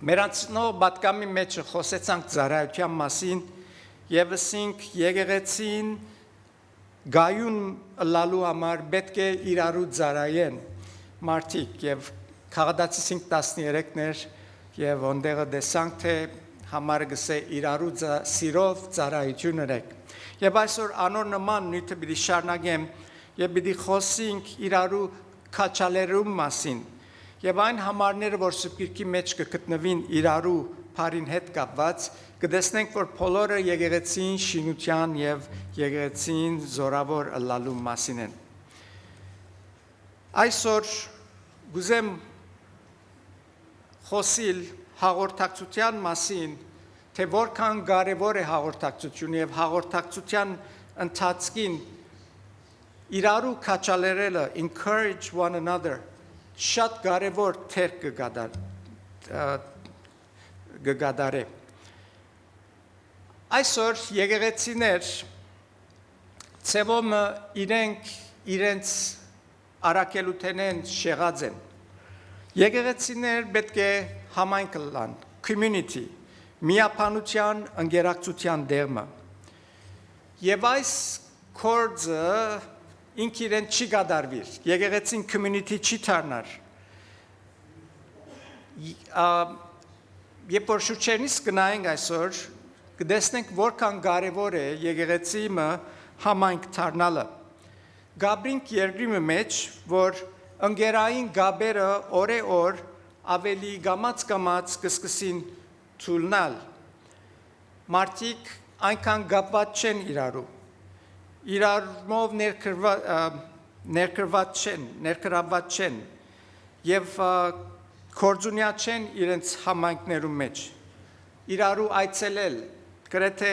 Մերանցնող բատկամի մեջը խոսեցանք ծառայության մասին եւ ասինք եկեղեցին գայուն լալու համար պետք է իրարու ծառայեն մարդիկ եւ Քաղաքացի 5:13-ներ եւ ոնդեղը դեսանք թե համարը գսե իրարու սիրով ծառայություն ունեք եւ այսօր անոր նման նյութը պիտի շարունակեմ եւ պիտի խոսենք իրարու քաչալերու մասին եւ այն համարները որ սպիրկի մեջ կգտնվին իրարու բարին հետ կապված կտեսնենք որ բոլորը եկեղեցին շինության եւ եկեղեցին զորավոր լալու մասին են այսօր գուզեմ խոսիլ հաղորդակցության մասին, թե որքան կարևոր է հաղորդակցությունը եւ հաղորդակցության ընթացքին իրարու քաչալերելը encourage one another շատ կարևոր թեր կգադարե այսօր եկեղեցիներ ցևոմը իրենց արակելութենեն շեղած են եկեղեցիներ պետք է համայնք լան community միապանության ընկերակցության դերմը եւ այս կորձը ինք իրեն չի գադարվիր եկեղեցին community չի դառնար երբ որ շուրջերից գնայինք այսօր կտեսնենք որքան կարևոր է եկեղեցիմը համայնք դառնալը գաբրինք երկրի մեջ որ ընկերային գաբերը օր ավելի գամած կսկսին թուլնալ մարդիկ այնքան գապված չեն իրարմով ներկրված չեն եւ կորձունյա չեն իրենց համայնքներում մեջ իրարու այցելել գրեթե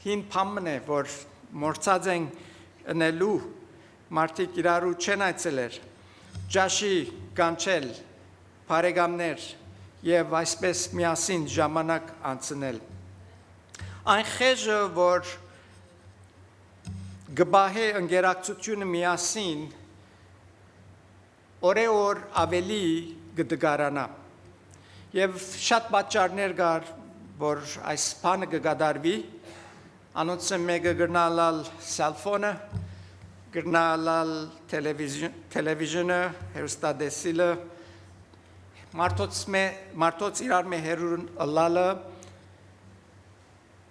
հին փամն է որ մորցած են ընելու մարդիկ իրարու չեն այցելեր ջաշի կանչել բարեկամներ եւ այսպես միասին ժամանակ անցնել այն խեժը որ գբահե ընկերակցությունը միասին օրեօր ավելի գդգարանա եւ շատ պատճառներ կար որ այս բանը կգադարվի անոնց մեկը գրնալալ սելֆոնը գրնալալ տելևիզիոնը հերոստատեսիլը մարդոց իրար մե հերուն լալը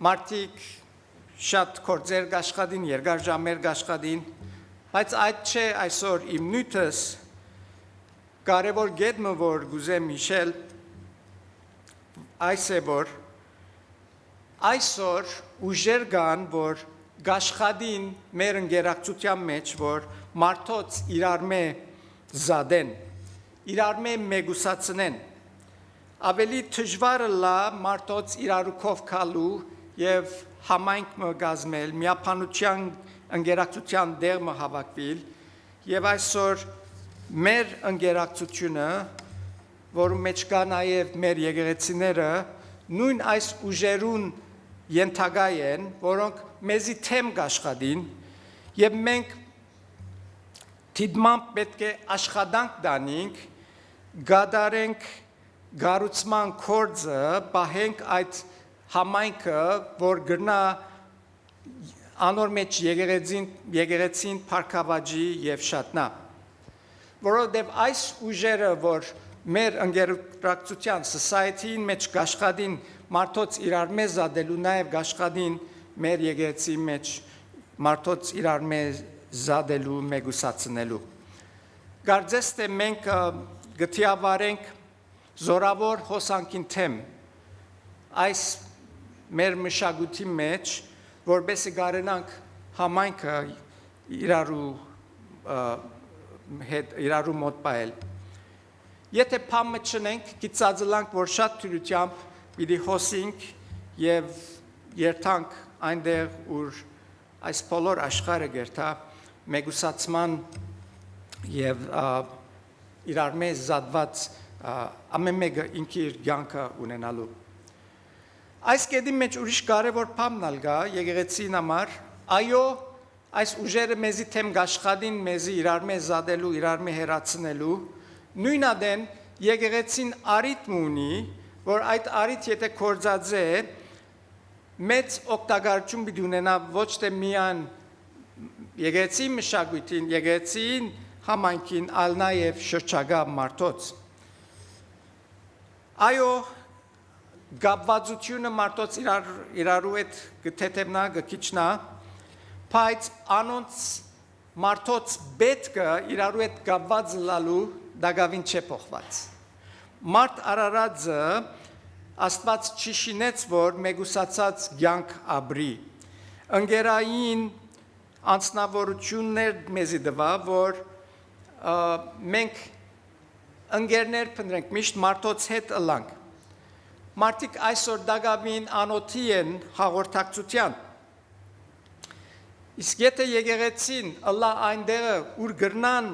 մարդիկ շատ կորձեր գաշխադին երկար ժամեր գաշխադին բայց այդ չէ այսօր իմ նյութս կարևոր գետմը որ գուզեմ հիշել այս է որ այսօր ուժեր կան որ գաշխադին մեր ընկերակցության մեջ որ մարդոց իրար մե զադեն իրար մե մեգուսացնեն ավելի դժվար լա մարդոց իրարուքով քալու եւ համայնք մգազմել միապանության ընկերակցության դերմը հավաքվել եւ այսօր մեր ընկերակցությունը որում մեջ կա նաեւ մեր եկեղեցիները նույն այս ուժերուն ենթակա են որոնք մեզի թեմ գաշխադին եւ մենք դիտմամբ պետք է աշխատանք դանենք գադարենք գառուցման կորձը բահենք այդ համայնքը որ գրնա անոր մեջ եկեղեցին փառքավաճի եւ շատնա որովհետեւ այս ուժերը որ մեր ընկերակցության society-ին մեջ գաշխադին մարդոց իրար մեզ զադելու նաեւ գաշխադին մեր եկեղեցի մեջ մարդոց իրար մեզ զադելու մեգուսացնելու Գարձես թե մենք գտիավարենք զորավոր հոսանքին թեմ այս մեր մշակույթի մեջ որբեսի գարենանք համայնքը իրարու մոտ պահել Եթե փամը չնենք գիծածլանք որ շատ թյուրությամբ պիտի հոսենք եւ երթանք այնտեղ ուր այս բոլոր աշխարհը գերտա մեգուսացման եւ իրար մեզ զադված ամեն մեկը ինքի իր կյանքը ունենալու Այս կետի մեջ ուրիշ կարևոր բանալ կա եկեղեցին համար այո այս ուժերը մեզի թեմ գաշխադին մեզի իրար մեզ զադելու իրար մե հերացնելու նույնադեն եկեղեցին արիթմ ունի, որ այդ արիթ եթե կործած է, մեծ օգտագործություն պիտի ունենա ոչ թե միայն եկեղեցի մշակույթին, եկեղեցին համայնքին, այլ նաև շրջակա մարդոց։ Այո, գապվածությունը մարդոց իրարու հետ գթեթևնա, գքիչնա, բայց անոնց մարդոց պետքը իրարու հետ գապված լալու դակավին չէ փոխված։ Մարդ արարածը Աստված չի շինեց, որ մեգուսացած կյանք ապրի։ Ընկերային անձնավորություններ մեզի տվա, որ մենք ընկերներ փնտրենք, միշտ մարդոց հետ ըլանք։ Մարդիկ այսօր դակավին անոթի են հաղորդակցության։ Իսկ եթե եկեղեցին ըլլա այնտեղը, ուր գրնան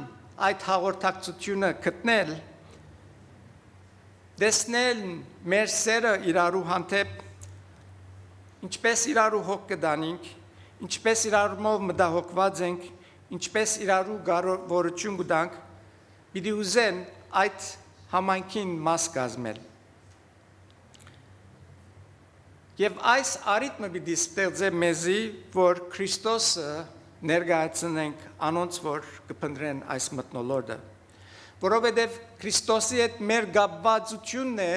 այդ հաղորդակցությունը գտնել, տեսնել մեր սերը իրարու հանդեպ, ինչպես իրարու հոգ կդանենք, ինչպես իրարումով մտահոգված ենք, ինչպես իրարու կարևորություն կտանք, պիտի ուզեն այդ համայնքին մաս կազմել։ Եվ այս արիթմը պիտի ստեղծե մեզի, որ Քրիստոսը ներկայացնենք անոնց, որ կփնտրեն այս մթնոլորտը։ Որովհետև Քրիստոսի հետ մեր գապվածությունն է,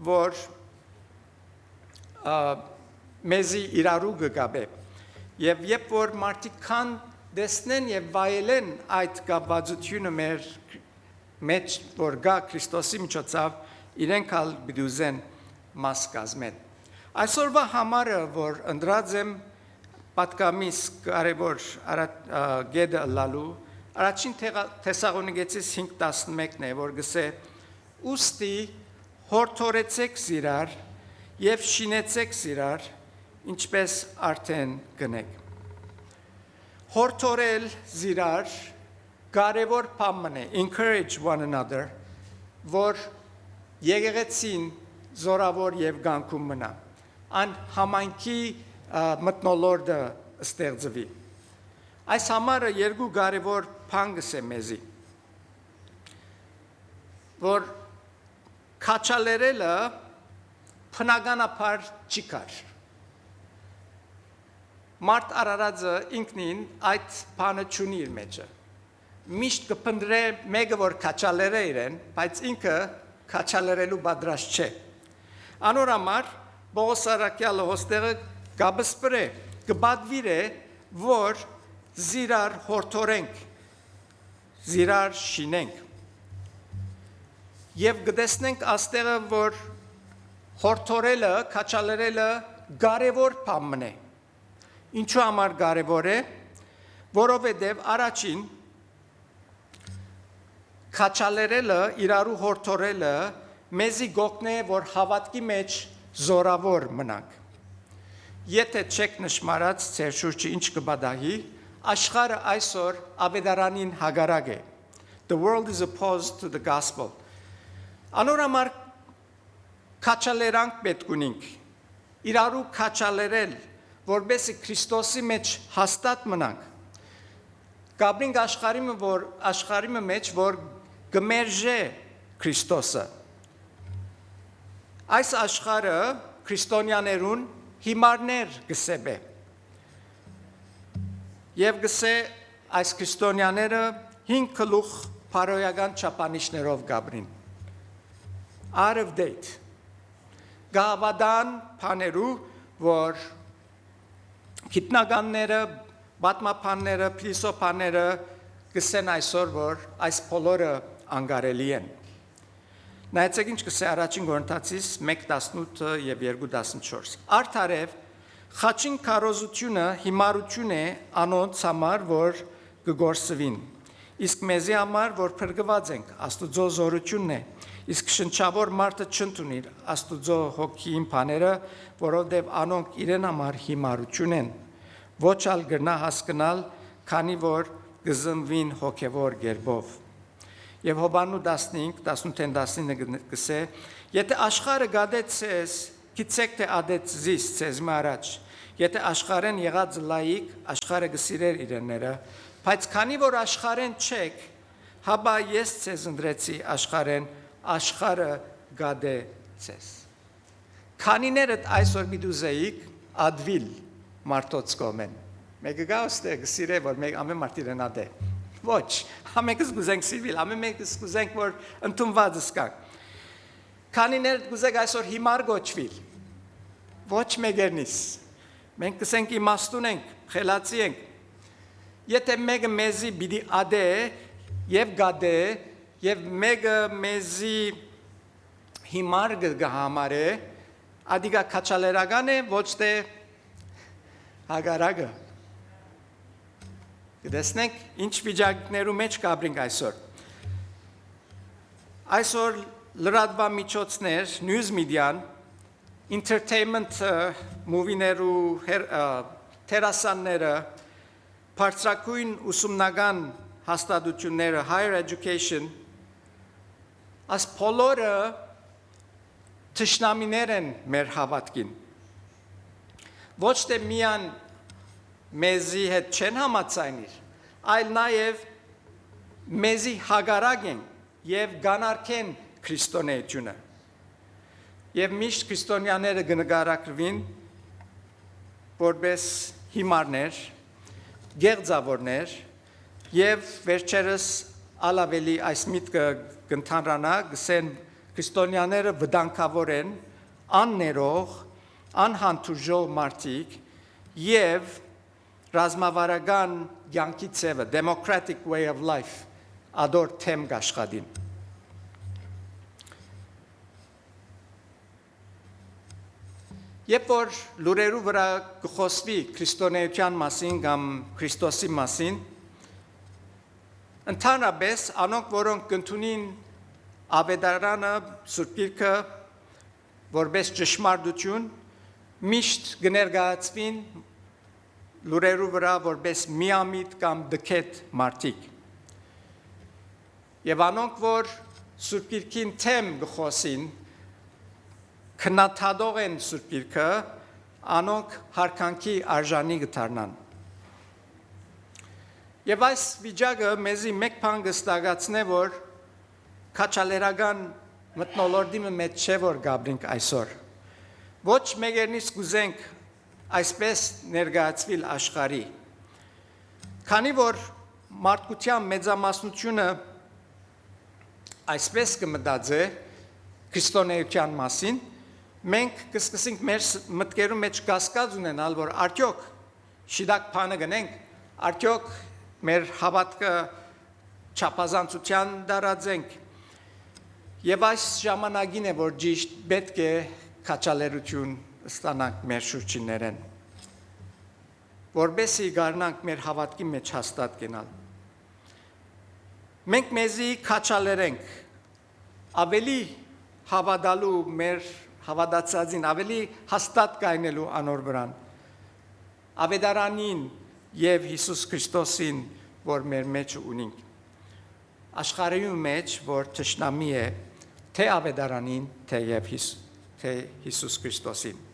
որ մեզի իրարու կգաբե։ Եվ երբ որ մարդիկ կան տեսնեն եւ վայելեն այդ գապվածությունը մեր մեջ, որ գա Քրիստոսի միջոցով, իրենք ալ պիտի ուզեն մաս կազմեն։ Այսօրվա համարը, որ ընդրած եմ պատկամիս կարևոր գեդը լալու, առաջին Թեսաղոնիկեցիս 5:11-ն է, որ գսե ուստի հորդորեցեք զիրար եւ շինեցեք զիրար, ինչպես արդեն գնեք։ Հորդորել զիրար կարևոր բան է, encourage one another, որ եկեղեցին զորավոր եւ գանքում մնա։ Այն համայնքի մթնոլորտը ստեղծվի։ Այս համարը երկու կարևոր բան գսե մեզի, որ քաչալերելը բնականաբար չի կար։ Մարդ արարածը ինքնին այդ բանը չունի իր մեջը։ Միշտ կփնտրե մեկը, որ քաչալերը իրեն, բայց ինքը քաչալերելու պատրաստ չէ։ Անոր համար Պողոս առաքյալը հոստեղը գաբսպրե, կբադվիր է, որ զիրար հորդորենք, զիրար շինենք։ Եվ գտեսնենք աստեղը, որ հորդորելը, քաչալերելը կարևոր բան է։ Ինչու համար կարևոր է, որովհետև առաջին քաչալերելը, իրարու հորդորելը մեզի գոգնե, որ հավատքի մեջ զորավոր մնանք։ Եթե չեք նշմարած ձեր շուրջը ինչ կբադահի, աշխարհը այսօր ավետարանին հագարակ է։ The world is opposed to the gospel. Անոր համար քաչալերանք պետք ունենք։ Իրարու քաչալերել, որբեսի Քրիստոսի մեջ հաստատ մնանք։ Գաբրինք աշխարհի մեջ, որ գմերժե Քրիստոսը։ Այս աշխարհը քրիստոնյաներուն հիմարներ գսեբե։ Եվ գսե այս քրիստոնյաները 5 գլուխ փարոյական չափանիշներով գաբրին։ Out of date։ Գավադան փաներու, որ գիտնականները, պատմապանները, փիլիսոփաները գսեն այսօր, որ այս բոլորը անկարելի են։ Նայեցեք ինչ կսե առաջին Կորինթացիս 1:18 եւ 2:14։ Արդարև խաչին քարոզությունը հիմարություն է անոնց համար, որ կգործվին։ Իսկ մեզի համար, որ փրկված ենք, Աստուծո զորությունն է։ Իսկ շնչավոր մարդը չընդունի Աստուծո հոգին բաները, որովհետև անոնք իրեն համար հիմարություն են։ Ոչ ալ գրնա հասկանալ, քանի որ գզնվին հոգևոր գերբով։ Եվ Հոբանու 15:18-19 գսե. Եթե աշխարհը գադեց ցես, գիտեք թե ադեց զիս ցեզ մարաջ։ Եթե աշխարհեն եղած լայիկ, աշխարհը գսիրեր իրենները, բայց քանի որ աշխարհեն չեք, հաբա ես ցեզ ընդրեցի աշխարհեն, աշխարհը գադե ցես։ Քանիներդ այսօր գիտուզեիք ադվիլ մարտոց կոմեն։ Մեկը գաստե գսիրե որ մեկ ամեն մարտիրեն ադե։ Ոչ, ամենքս գուզենք սիվիլ, ամեն մեկս գուզենք որ ընդունված սկակ։ Քանիներդ գուզեք այսօր հիմար գոչվիլ։ Ոչ մեկերնից։ Մենք կսենք իմաստուն ենք, խելացի ենք։ Եթե մեկը մեզի պիտի ադե եւ գադե եւ մեկը մեզի հիմար գհամարե, ադիգա քաչալերական է, ոչ թե հագարակը։ Գտեսնենք ինչ վիճակներու մեջ կապրինք այսօր։ Այսօր լրատվա միջոցներ, news media-ն entertainment movie-ներու տերասանները բարձրակույն ուսումնական հաստատությունները higher education as բոլորը թշնամիներ են մեր հավատքին ոչ թե միան մեզի հետ չեն համաձայնիր այլ նաև մեզի հագարակ են եւ գանարքեն քրիստոնեությունը Եվ միշտ քրիստոնյաները կնկարագրվին որպես հիմարներ, գեղձավորներ եւ վերջերս ալավելի այս միտքը կընթանրանա գսեն քրիստոնյաները վտանգավոր են, աններող, անհանդուրժող մարդիկ եւ ռազմավարական կյանքի ցևը, democratic way of life, ադոր թեմ գաշխադին Երբ որ լուրերու վրա կխոսվի քրիստոնեության մասին կամ Քրիստոսի մասին, ընդհանրապես անոնք, որոնք կընդունին ավետարանը, Սուրբ Գիրքը, որպես ճշմարտություն, միշտ կներկայացվին լուրերու վրա որպես միամիտ կամ դքետ մարդիկ։ Եվ անոնք, որ Սուրբ Գիրքին թեմ կխոսին, քննադատող են Սուրբ Գիրքը, անոնք հարկանքի արժանի կդառնան։ Եվ այս վիճակը մեզի մեկ բան կստացնե, որ քաչալերական մթնոլորտի մեջ չէ որ գաբրինք այսօր։ Ոչ մեկերնից կուզենք այսպես ներկայացվել աշխարհի։ Քանի որ մարդկության մեծամասնությունը այսպես կմտածե քրիստոնեության մասին, մենք կսկսենք մեր մտքերում մեջ կասկած ունենալ, որ արդյոք շիդակ բանը գնենք, արդյոք մեր հավատքը չափազանցության դարածենք։ Եվ այս ժամանակին է, որ ճիշտ պետք է քաչալերություն ստանանք մեր շուրջիներեն, որբեսի գարնանք մեր հավատքի մեջ հաստատ կենալ։ Մենք մեզի քաչալերենք, ավելի հավատալու մեր հավատացածին ավելի հաստատ կայնելու անոր վրան ավետարանին եւ Հիսուս Քրիստոսին որ մեր մեջ ունենք աշխարհի մեջ որ ճշնամի է թե ավետարանին թե Հիսուս Քրիստոսին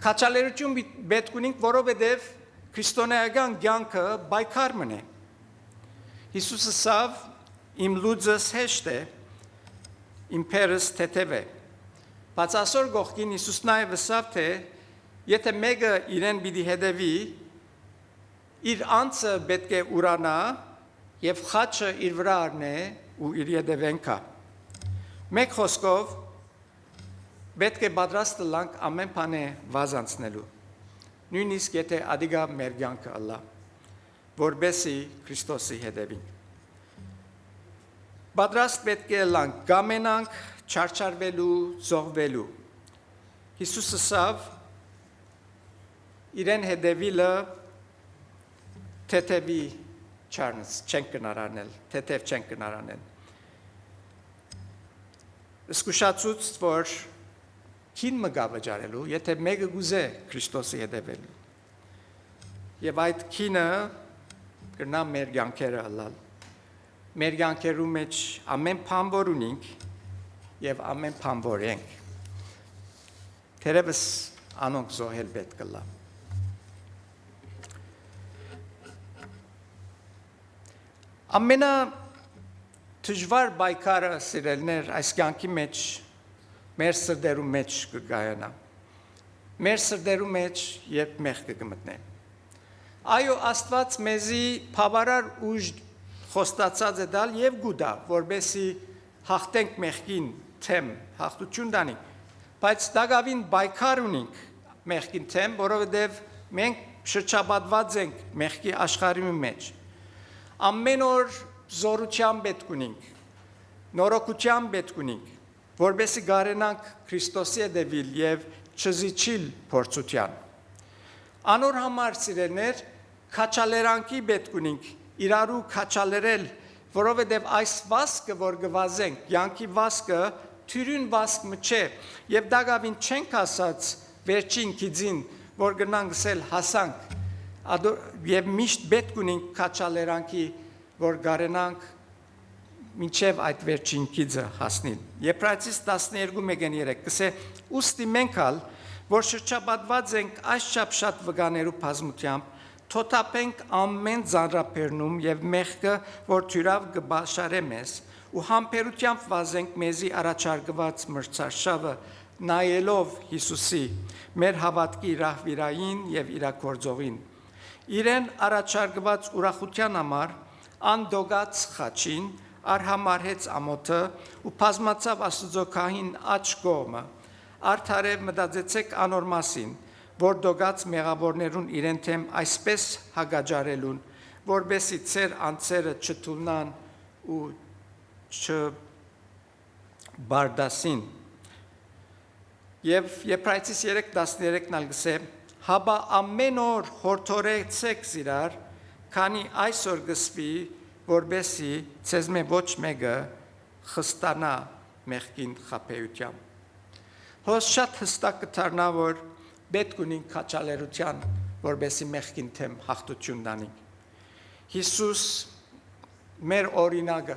քաչալերություն պետք ունենք որովհետեւ քրիստոնեական կյանքը բայկար մնե Հիսուսը սավ իմ լուծս հեշտ է Իմ պերս թեթև է, բայց ասոր գողքին Իսուս նաև վսավ թե, եթե մեկը իրեն բիդի հետևի, իր անձը պետք է ուրանա և խաչը իր վրա առնե ու իր հետևենքա։ Մեկ խոսքով պետք է պատրաստ լանք ամեն բանը վազանցնելու, նույնիսկ եթե ադիգա մեր կյանքը ըլլա, որբեսի Քրիստոսի հետևին։ Պատրաստ պետք է լանք գամենանք, չարչարվելու, զոհվելու։ Հիսուսը սավ իրեն հետևիլը թեթևի չարնս, չենք կնարանել, թեթև չենք կնարանել։ Սկուշացուց, որ կին մգա վճարելու, եթե մեկը գուզե Քրիստոսի հետևելու։ Եվ այդ կինը կրնա մեր կյանքերը ըլլալ։ Մեր կյանքերու մեջ ամեն բան որ ունենք եւ ամեն բան որ ենք։ Թերևս անոնք զոհել պետք կլա։ Դժվար բայկարը սիրելներ այս կյանքի մեջ մեր սրտերու մեջ կգայանա։ Մեր սրտերու մեջ երբ մեղքը կմտնեն։ Այո, Աստված մեզի բավարար ուժ խոստացած է դալ եւ գուտա, որբեսի հաղթենք մեղքին, թեմ, հաղթություն տանենք, բայց դակավին բայկար ունենք մեղքին թեմ, որովհետեւ մենք շրջապատված ենք մեղքի աշխարհի մեջ։ Ամեն օր զորության պետք ունենք, նորոգության պետք ունենք, որբեսի գարենանք Քրիստոսի դեպիլ եւ չզիջիլ փորձության։ Անոր համար սիրելներ, քաչալերանքի պետք ունենք, իրարու քաչալերել, որովհետև այս վասկը, որ գվազենք, յանքի վասկը թյուրին վասկ մչե, եւ դակավին չենք ասած վերջին քիձին, որ գնանք սել հասանք, եւ միշտ պետք ունենք քաչալերանքի, որ գարենանք մինչև այդ վերջին քիձը հասնին։ Եբրայեցիս 12:1-3 կսե ուստի մենք ալ որ շրջապատված ենք այսչափ շատ վկաներու բազմությամբ, թոթափենք ամեն ծանրաբեռնում եւ մեղքը, որ թյուրավ կբաշարե մեզ, ու համբերությամբ վազենք մեզի առաջարկված մրցարշավը, նայելով Հիսուսի, մեր հավատքի ռահվիրային եւ իրակորձողին։ Իրեն առաջարկված ուրախության համար անդոգած խաչին արհամարհեց ամոթը ու բազմացավ Աստծո քահին աջ կողմը։ Արդարև մտածեցեք անոր մասին, որ դոգած մեղավորներուն իրեն թեմ այսպես հագաջարելուն, որբեսի ծեր անձերը չթուլնան ու չբարդասին։ Եվ Եբրայեցիս 3:13-ն ալգսե, հաբա ամեն օր հորթորեցեք զիրար, քանի այսօր գսվի, որբեսի ցեզմե ոչ մեկը խստանա մեղքին խապեյությամբ։ Հոս շատ հստակ կդառնա, որ պետք ունենք քաչալերության, որբեսի մեղքին թեմ հաղթություն տանենք։ Հիսուս մեր օրինակը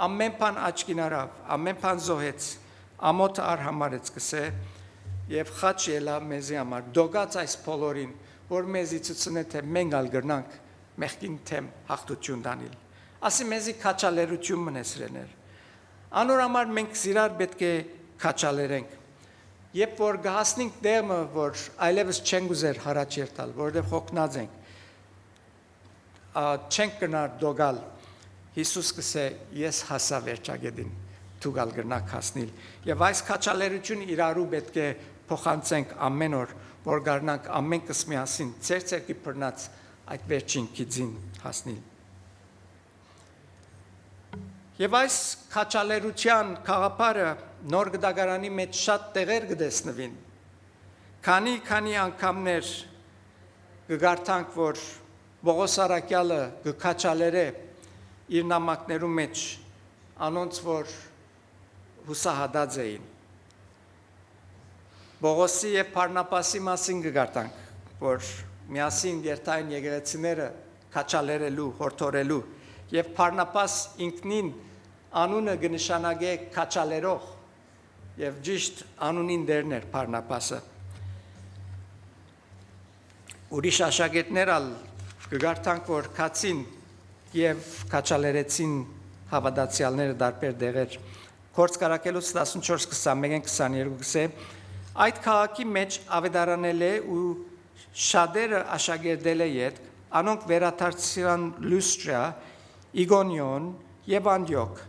ամեն բան աչքին առավ, ամեն բան զոհեց, ամոթը արհամարեց կսե եւ խաչ ելա մեզի համար, դոգած այս բոլորին, որ մեզի ցուցնե թե մենք ալ գրնանք մեղքին թեմ հաղթություն տանել։ Ասի մեզի քաչալերություն մնեսրեներ։ Անոր համար մենք զիրար պետք է քաչալերենք։ Երբ որ գահասնենք դերմը, որ այլևս չենք ուզեր հարաճ երթալ, որովհետև հոգնած ենք, չենք կնար դոգալ, Հիսուս կսե, ես հասա վերջագետին, դու գալ գրնակ հասնիլ, եւ այս քաչալերությունը իրարու պետք է փոխանցենք ամեն օր, որ գարնանք ամեն կս միասին, ծերծերքի բռնած այդ վերջին քիձին հասնիլ։ Եվ այս քաչալերության խաղապարը նոր գդագարանի մեջ շատ տեղեր կտեսնվին։ Քանի անգամներ կգարտանք, որ Պողոս առաքյալը կքաչալերե իր նամակներու մեջ անոնց, որ հուսահատած էին։ Պողոսի եւ Բարնաբասի մասին կգարտանք, որ միասին երթային եկեղեցիները քաչալերելու, հորթորելու եւ Բարնաբաս ինքնին անունը կնշանակե քաչալերող եւ ճիշտ անունին դերներ Բարնաբասը։ Ուրիշ աշակերտներ ալ կգարտանք, որ քացին եւ քաչալերեցին հավատացյալները դարբեր դեղեր։ Գործ կարակելուց 14:21-22 գսե այդ քաղաքի մեջ ավետարանել է ու շատերը աշակերտել է յետ, անոնք վերադարձան Լյուստրա, Իգոնիոն եւ Անտիոք,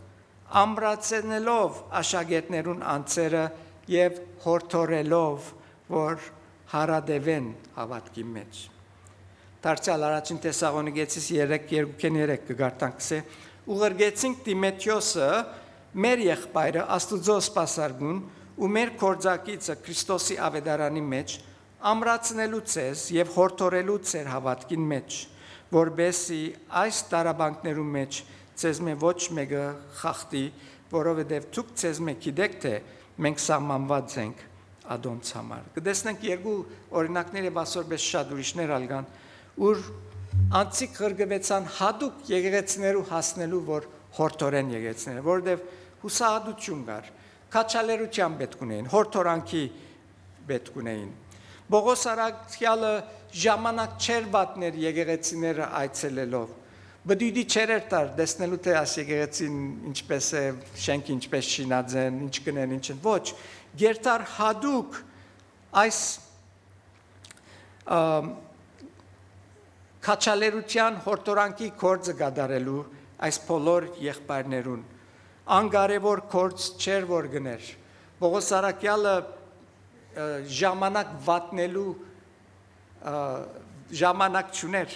ամրացնելով աշակերտներուն անձերը եւ հորթորելով, որ հարադևեն հավատքի մեջ։ Դարձյալ առաջին Թեսաղոնիկեցիս 3:2-3 կգարտանք սե ուղղեցինք Տիմոթեոսը մեր եղբայրը Աստուծո սպասարկուն ու մեր կորձակիցը Քրիստոսի ավետարանի մեջ ամրացնելու ցեզ եւ հորթորելու ցեր հավատքին մեջ, որբեսի այս տարաբանքներու մեջ ցեզ մե ոչ մեկը խախտի, որովհետեւ դուք ցեզ մե գիտեք թե մենք սահմանված ենք ադոնց համար։ Կտեսնենք երկու օրինակներ եւ ասորբես շատ ուրիշներ ալգան, ուր անցիկ ղրգվեցան հadouk եկեղեցիներու հասնելու, որ հորթորեն եկեղեցիները, որովհետեւ հուսահատություն կար, քաչալերության պետք ունեին, հորթորանքի պետք ունեին։ Պողոս առաքյալը ժամանակ չեր վատներ եկեղեցիները այցելելով, բդույդի չերեր տար դեսնելու թե այս եկեղեցին ինչպես է շենքը ինչպես շինած են ինչ կնեն ինչ են ոչ գերտար հadouk այս քաչալերության հորտորանքի կորձը գդարելու այս բոլոր եղբայրներուն անկարևոր կորձ չեր որ գներ Պողոս Արաքյալը ժամանակ վատնելու ժամանակ չուներ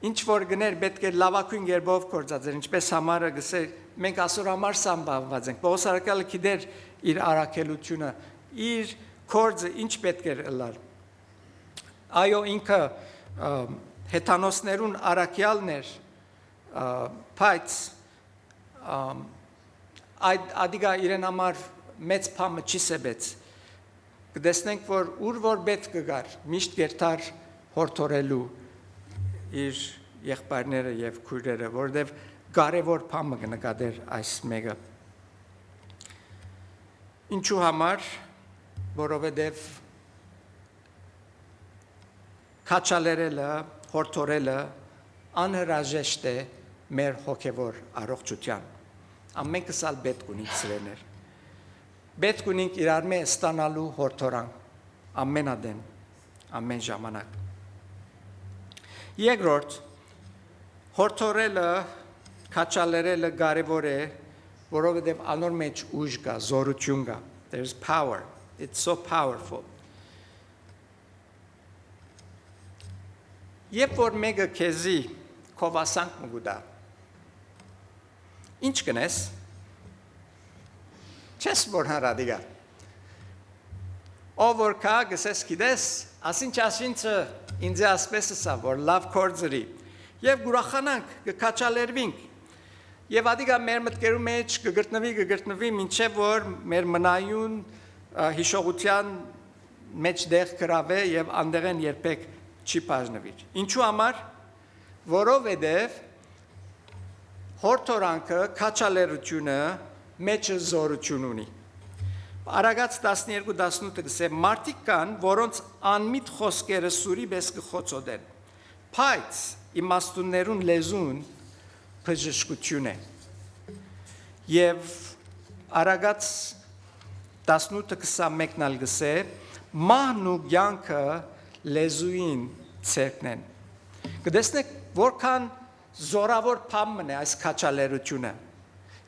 ինչ որ գներ պետք է լավակույն երբով կործածեր ինչպես համարը գսե մենք ասոր համար սամբավված ենք Պողոս Արաքյալը գիտեր իր արաքելությունը իր կորձը ինչ պետք էր ըլլալ այո ինքը հեթանոսներուն արաքյալն էր բայց այդ ադիգա իրեն համար մեծ փամը չի սեբեց կտեսնենք որ ուր որ պետք կգար միշտ գերտար հորթորելու իր եղբայրները եւ քույրերը որովհետեւ կարևոր փամը կնկատեր այս մեկը ինչու համար որովհետեւ քաչալերելը հորթորելը անհրաժեշտ է մեր հոգևոր առողջության ամենքս ալ պետք ունի սրեներ պետք ունենք իրար մեջ ստանալու հորթորան ամենադեն ամեն ժամանակ երկրորդ հորթորելը քաչալերելը կարևոր է որովհետև անոր մեջ ուժ կա զորություն կա there's power it's so powerful երբ որ մեկը քեզի քովասանք մգուտա ինչ կնես Չես որ հարադիգա Ով որ կա գսես գիտես ասինչը ինձ ասպես սա որ լավ կորձրի եւ գուրախանանք կքաչալերվինք եւ ադիգա մեր մտքերու մեջ կգրտնվի մինչեւ որ մեր մնայուն հիշողության մեջ դեղ գրավե եւ անդեղեն երբեք չի բաժնվի ինչու համար որովհետեւ հորթորանքը քաչալերությունը մեջը զորություն ունի Արագած 12-18 գսե մարդիկ կան որոնց անմիտ խոսքերը սուրի պես կխոցոդեն բայց իմաստուններուն լեզուն բժշկություն է եւ Արագած 18-21-ն ալ գսե մահն ու կյանքը լեզուին ցերկն են կտեսնեք որքան զորավոր փամն է այս քաչալերությունը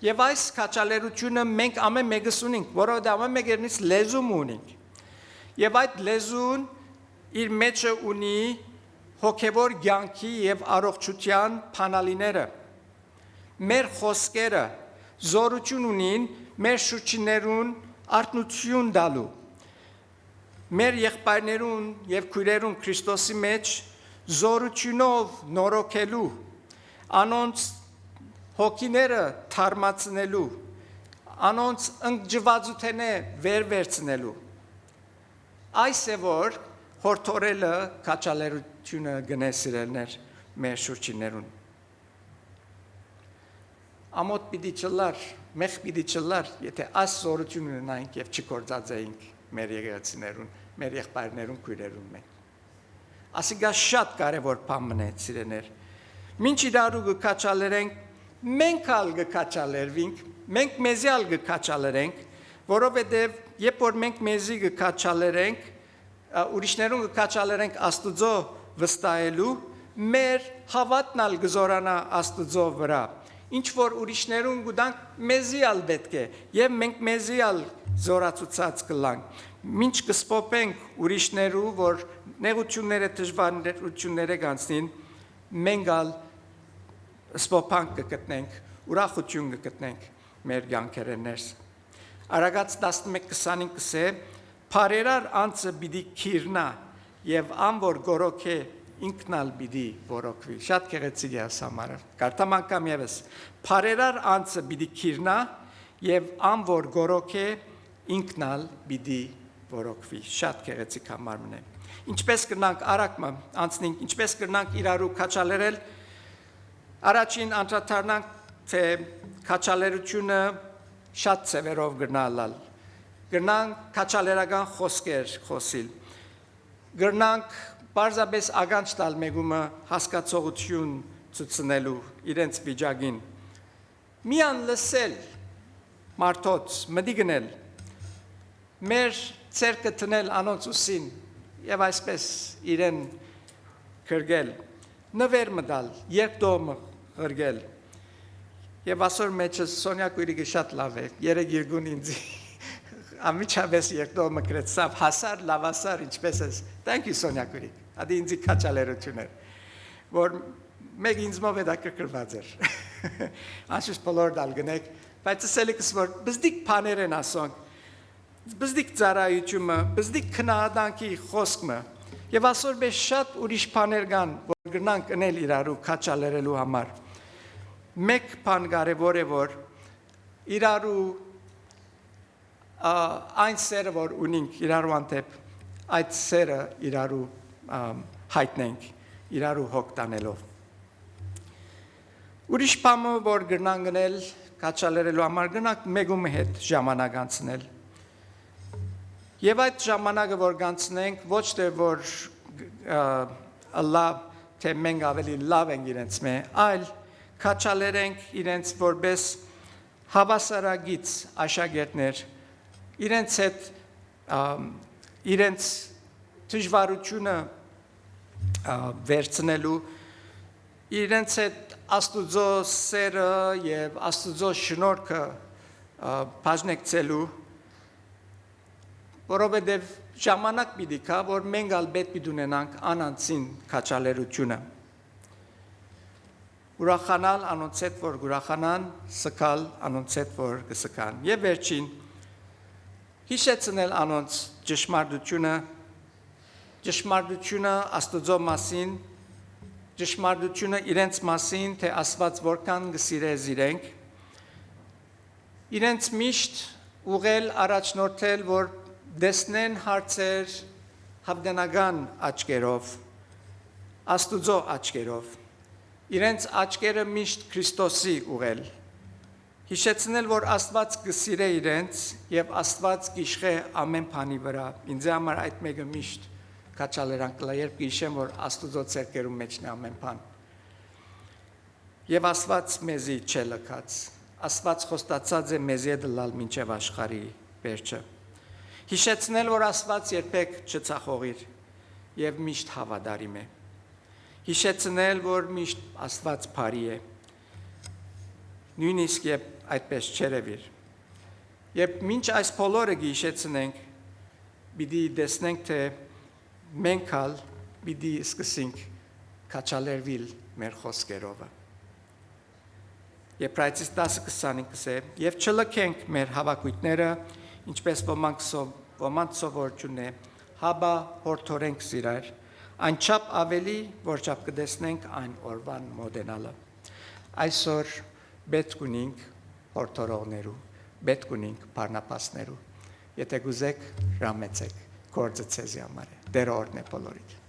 Եվ այս քաչալերությունը մենք ամեն մեկս ունենք, որովհետև ամեն մեկերնից լեզու ունենք։ Եվ այդ լեզուն իր մեջը ունի հոգևոր կյանքի եւ առողջության փանալիները։ Մեր խոսքերը զորություն ունին մեր շուրջիներուն արտնություն դալու։ Մեր եղբայրներուն եւ քույրերուն Քրիստոսի մեջ զորությունով նորոգելու անոնց հոգիները թարմացնելու, անոնց ընկճվածութենե վերցնելու։ Այս է որ հորթորելը քաչալերությունը գնեսիրելներ մեր շուրջիներուն։ Ամոթ պիտի չլար, մեղ պիտի չլար, եթե այս զորություն ունենայինք եւ չկործածեինք մեր եկեղեցիներուն, մեր եղբայրներուն, քույրերուն մենք։ Ասիկա շատ կարևոր բան է, սիրեներ։ Մինչ իրարու կքաչալերենք Մենք ալ գքաչալերվինք, մենք մեզի ալ գքաչալերենք, որովհետև երբ որ մենք մեզի գքաչալերենք, ուրիշներուն գքաչալերենք Աստուծո վստահելու, մեր հավատն ալ գզորանա Աստուծո վրա։ Ինչ որ ուրիշներուն գուտանք մեզի ալ պետք է, եւ մենք մեզի ալ զորացուցած կլանք։ Մինչ կսպոպենք ուրիշներու, որ նեղությունները, դժվարությունները գանցնին, մենք ալ Սպոպանք կգտնենք, ուրախություն կգտնենք մեր կյանքերներս։ Արագած 11:25 կսե, «Փարերար անձը պիտի քիրնա եւ անոր գորոքե ինքնալ պիտի որոքվի»։ Շատ գեղեցիկ է ասամարը։ Կարդամ անգամ եւս։ «Փարերար անձը պիտի քիրնա եւ անոր գորոքե ինքնալ պիտի որոքվի»։ Շատ գեղեցիկ համարն է։ Ինչպես կրնանք արագ անցնենք, ինչպես կրնանք իրարու քաչալերել Առաջին անդրադառնանք թե քաչալերությունը շատ ծևերով գնալալ։ Գնանք քաչալերական խոսքեր խոսիլ։ Գնանք բարձրապես ագանջ տալ մեգումը հասկացողություն ցուցնելու իրենց վիճակին միան լսել մարդոց մդիգնել մեր ցերկը տնել անոնց ուսին եւ այսպես իրեն քրգել նվեր մտալ երկդոմը հրգել եւ ասոր մեջը Սոնյա Կուրիկը շատ լավ է երեք երկուն ինձ ամիջապես երկդոմը գրեցավ հասար լավասար ինչպես է thank you Սոնյա Կուրիկ ադի ինձ քաչալերություններ որ մեկ ինձ մով է դա կրկրված էր անշուշտ բոլոր դալ գնեք բայց ասելիքս որ բզդիկ բաներ են ասոնք բզդիկ ծառայությունը բզդիկ քնահատանքի խոսքը եւ ասոր մեզ շատ ուրիշ բաներ կան որ գնանք անել իրարու քաչալերելու համար մեկ բան կարևոր է որ իրարու այն սերը որ ունենք իրարու անտեպ այդ սերը իրարու հայտնենք իրարու հոգ տանելով ուրիշ բանը որ գնանք գնել քաչալերելու համար գնանք մեգում հետ ժամանակ անցնել եւ այդ ժամանակը որ գանցնենք ոչ թե որ Allah թե մենք ավելի լավ ենք իրենց մե այլ քաչալերենք իրենց որպես հավասարագից աշակերտներ իրենց հետ իրենց դժվարությունը վերցնելու իրենց հետ Աստուծո սերը եւ Աստուծո շնորհքը բաժնեկցելու որովհետեւ ժամանակ պիտի կա որ մենք ալ պետք է ունենանք անանցին քաչալերությունը ուրախանալ անոնց հետ որ ուրախանան սկալ անոնց հետ որ կսկան եւ վերջին հիշեցնել անոնց ճշմարտությունը Աստուծո մասին ճշմարտությունը իրենց մասին թե Աստված որքան գսիրես իրենք իրենց միշտ ուղել առաջնորդել որ դեսնեն հարցեր հավդենական աչքերով Աստուծո աչքերով իրենց աչքերը միշտ Քրիստոսի ուղել հիշեցնել որ Աստված գսիրե իրենց եւ Աստված գիշխե ամեն բանի վրա ինձ համար այդ մեկը միշտ քաչալերանք երբ գիշեմ որ Աստուծո ցերկերում մեջն է ամեն բան եւ Աստված մեզի չելքած Աստված խոստացած է մեզի դլալ մինչեւ աշխարհի վերջը հիշեցնել որ Աստված երբեք չծախողիր եւ միշտ հավատարիմ է հիշեցնել որ միշտ Աստված բարի է նույնիսկ երբ այդպես չերևիր երբ մինչ այս բոլորը հիշեցնենք պիտի տեսնենք թե մենք ալ պիտի սկսենք քաչալերվել մեր խոսքերով Եբրայեցիս 10:25 եւ չլքենք մեր հավաքույթները ինչպես ոմանք սովորություն է հաբա հորթորենք սիրար այնչափ ավելի որչափ կտեսնենք այն օրվան մոդենալը այսօր պետք ունենք հորթորողներու պետք ունենք բառնապասներու եթե գուզեք ռամեցեք գործը ցեզի համար է դեր օրն է բոլորիդ